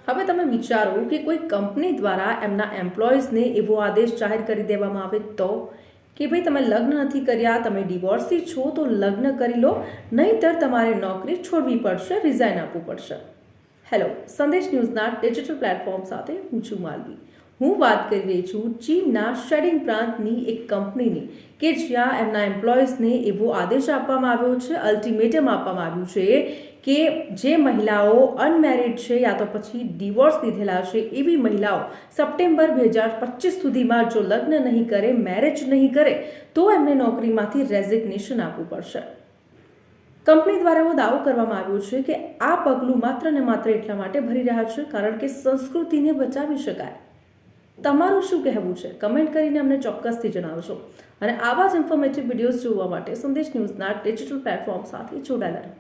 હવે તમે વિચારો કે કોઈ કંપની દ્વારા એમના એમ્પ્લોઈઝને એવો આદેશ જાહેર કરી દેવામાં આવે તો કે ભાઈ તમે લગ્ન નથી કર્યા, તમે ડિવોર્સી છો તો લગ્ન કરી લો, નહીંતર તમારે નોકરી છોડવી પડશે, રિઝાઇન આપવું પડશે. હેલો, સંદેશ ન્યૂઝના ડિજિટલ પ્લેટફોર્મ સાથે હું છું માલવી. હું વાત કરી રહી છું ચીનના શેડિંગ પ્રાંતની એક કંપનીની કે જ્યાં એમના એમ્પ્લોઈઝને એવો આદેશ આપવામાં આવ્યો છે, અલ્ટિમેટમ આપવામાં આવ્યું છે કે જે મહિલાઓ અનમેરિડ છે યા તો પછી ડિવોર્સ લીધેલા છે એવી મહિલાઓ સપ્ટેમ્બર 2025 સુધીમાં જો લગ્ન નહીં કરે, મેરેજ નહીં કરે તો એમને નોકરીમાંથી રેઝિગ્નેશન આપવું પડશે. કંપની દ્વારા એવો દાવો કરવામાં આવ્યો છે કે આ પગલું માત્ર ને માત્ર એટલા માટે ભરી રહ્યા છે કારણ કે સંસ્કૃતિને બચાવી શકાય. તમારું શું કહેવું છે? કમેન્ટ કરીને અમને ચોક્કસથી જણાવજો. અને આવા જ ઇન્ફોર્મેટિવ વિડીયોઝ જોવા માટે સંદેશ ન્યૂઝના ડિજિટલ પ્લેટફોર્મ સાથે જોડાયેલા રહો.